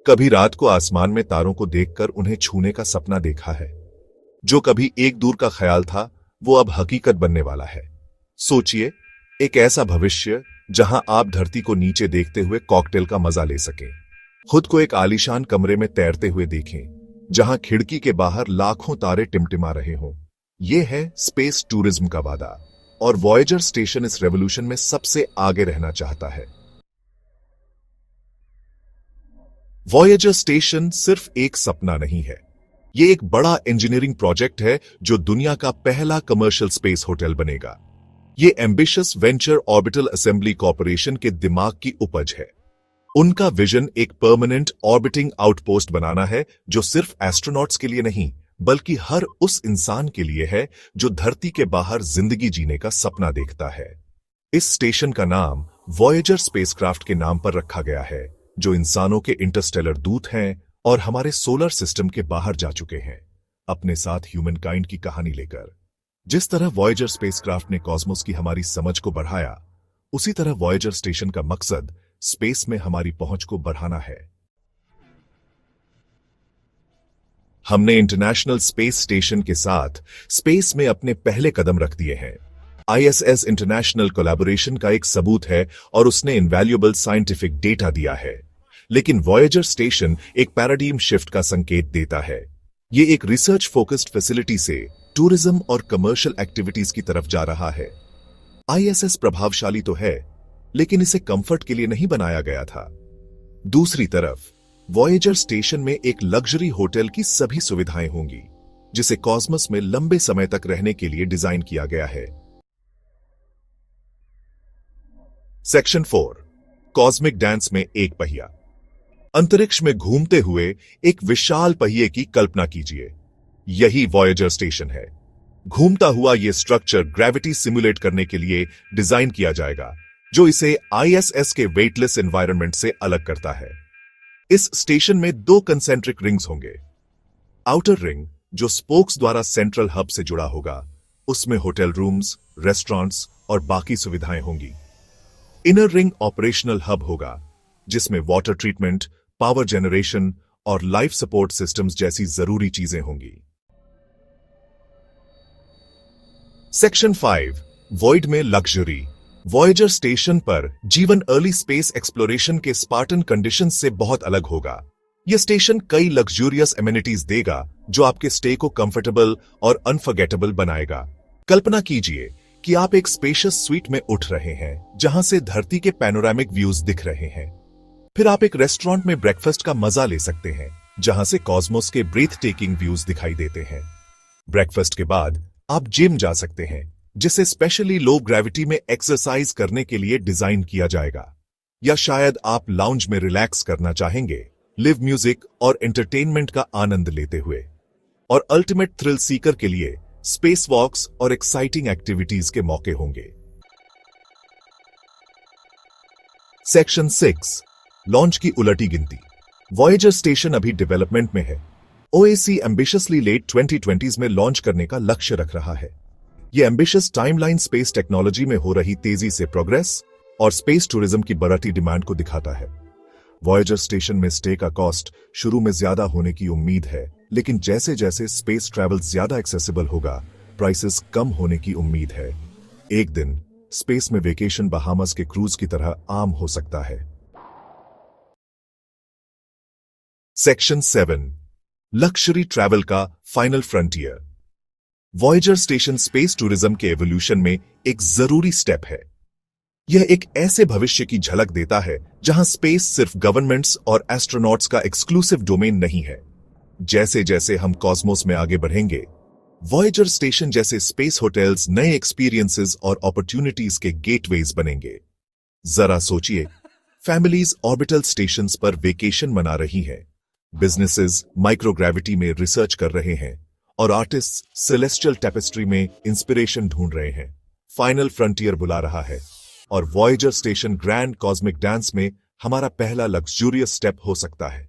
कभी रात को आसमान में तारों को देखकर उन्हें छूने का सपना देखा है। जो कभी एक दूर का ख्याल था वो अब हकीकत बनने वाला है। सोचिए, एक ऐसा भविष्य जहां आप धरती को नीचे देखते हुए कॉकटेल का मजा ले सकें, खुद को एक आलीशान कमरे में तैरते हुए देखें जहां खिड़की के बाहर लाखों तारे टिमटिमा रहे हों। यह है स्पेस टूरिज्म का वादा, और वॉयेजर स्टेशन इस रेवोल्यूशन में सबसे आगे रहना चाहता है। वॉयेजर स्टेशन सिर्फ एक सपना नहीं है, यह एक बड़ा इंजीनियरिंग प्रोजेक्ट है जो दुनिया का पहला कमर्शियल स्पेस होटल बनेगा। यह ambitious venture orbital assembly corporation के दिमाग की उपज है। उनका विजन एक परमानेंट ऑर्बिटिंग आउटपोस्ट बनाना है जो सिर्फ एस्ट्रोनॉट्स के लिए नहीं बल्कि हर उस इंसान के लिए है जो धरती के बाहर जिंदगी जीने का सपना देखता है। इस स्टेशन का नाम वॉयेजर स्पेसक्राफ्ट के नाम पर रखा गया है, जो इंसानों के इंटरस्टेलर दूत हैं और हमारे सोलर सिस्टम के बाहर जा चुके हैं, अपने साथ ह्यूमन काइंड की कहानी लेकर। जिस तरह वॉयेजर स्पेसक्राफ्ट ने कॉस्मोस की हमारी समझ को बढ़ाया, उसी तरह वॉयेजर स्टेशन का मकसद स्पेस में हमारी पहुंच को बढ़ाना है। हमने इंटरनेशनल स्पेस स्टेशन के साथ स्पेस में अपने पहले कदम रख दिए हैं। ISS इंटरनेशनल कोलैबोरेशन का एक सबूत है और उसने इनवैल्यूएबल साइंटिफिक डेटा दिया है। लेकिन वॉयेजर स्टेशन एक पैराडाइम शिफ्ट का संकेत देता है। ये एक रिसर्च फोकस्ड फैसिलिटी से टूरिज्म और कमर्शियल एक्टिविटीज की तरफ जा रहा है। ISS प्रभावशाली तो है, लेकिन इसे कंफर्ट के लिए नहीं बनाया गया था। दूसरी तरफ वॉयेजर स्टेशन में एक लग्जरी होटल की सभी सुविधाएं होंगी, जिसे कॉस्मोस में लंबे समय तक रहने के लिए डिजाइन किया गया है। सेक्शन 4, कॉस्मिक डांस में एक पहिया। अंतरिक्ष में घूमते हुए एक विशाल पहिए की कल्पना कीजिए। यही वॉयेजर स्टेशन है। घूमता हुआ यह स्ट्रक्चर ग्रेविटी सिमुलेट करने के लिए डिजाइन किया जाएगा, जो इसे ISS के वेटलेस एनवायरनमेंट से अलग करता है। इस स्टेशन में 2 कंसेंट्रिक रिंग्स होंगे। आउटर रिंग, जो स्पोक्स द्वारा सेंट्रल हब से जुड़ा होगा, उसमें होटल रूम्स, रेस्टोरेंट्स और बाकी सुविधाएं होंगी। इनर रिंग ऑपरेशनल हब होगा, जिसमें वाटर ट्रीटमेंट, पावर जनरेशन और लाइफ सपोर्ट सिस्टम्स जैसी जरूरी चीजें होंगी। सेक्शन 5, वॉइड में लग्जरी। वॉयेजर स्टेशन पर जीवन अर्ली स्पेस एक्सप्लोरेशन के स्पार्टन कंडीशंस से बहुत अलग होगा। यह स्टेशन कई लग्जूरियस एमिनिटीज देगा जो आपके स्टे को कंफर्टेबल और अनफॉरगेटेबल बनाएगा। कल्पना कीजिए कि आप एक स्पेशियस स्वीट में उठ रहे हैं जहां से धरती के पैनोरामिक व्यूज दिख रहे हैं। फिर आप एक रेस्टोरेंट में ब्रेकफास्ट का मजा ले सकते हैं जहां से कॉस्मोस के ब्रीथ टेकिंग व्यूज दिखाई देते हैं। ब्रेकफास्ट के बाद आप जिम जा सकते हैं, जिसे स्पेशली लो ग्रेविटी में एक्सरसाइज करने के लिए डिजाइन किया जाएगा। या शायद आप लाउंज में रिलैक्स करना चाहेंगे, लिव म्यूजिक और एंटरटेनमेंट का आनंद लेते हुए। और अल्टीमेट थ्रिल सीकर के लिए स्पेस वॉक्स और एक्साइटिंग एक्टिविटीज के मौके होंगे। सेक्शन 6, लॉन्च की उलटी गिनती। वॉयेजर स्टेशन अभी डेवलपमेंट में है। OAC एम्बिशियसली लेट 2020s में लॉन्च करने का लक्ष्य रख रहा है। यह एम्बिशियस टाइमलाइन स्पेस टेक्नोलॉजी में हो रही तेजी से प्रोग्रेस और स्पेस टूरिज्म की बढ़ती डिमांड को दिखाता है। वॉयेजर स्टेशन में स्टे का कॉस्ट शुरू में ज्यादा होने की उम्मीद है, लेकिन जैसे जैसे स्पेस ट्रैवल ज्यादा एक्सेसिबल होगा, प्राइसेस कम होने की उम्मीद है। एक दिन स्पेस में वेकेशन बहामास के क्रूज की तरह आम हो सकता है। सेक्शन 7, लक्जरी ट्रैवल का final frontier. Voyager station space tourism के एवोल्यूशन में एक जरूरी स्टेप है। यह एक ऐसे भविष्य की झलक देता है जहां स्पेस सिर्फ गवर्नमेंट्स और एस्ट्रोनॉट्स का एक्सक्लूसिव डोमेन नहीं है। जैसे जैसे हम कॉस्मोस में आगे बढ़ेंगे, वॉयेजर स्टेशन जैसे स्पेस होटल्स नए एक्सपीरियंसेस और अपॉर्चुनिटीज के गेटवेज बनेंगे। जरा सोचिए, फैमिलीज ऑर्बिटल स्टेशंस पर वेकेशन मना रही हैं, बिजनेसेस माइक्रोग्रेविटी में रिसर्च कर रहे हैं और आर्टिस्ट सेलेस्टियल टेपेस्ट्री में इंस्पिरेशन ढूंढ रहे हैं। फाइनल फ्रंटियर बुला रहा है और Voyager station grand cosmic dance में हमारा पहला लग्जूरियस स्टेप हो सकता है।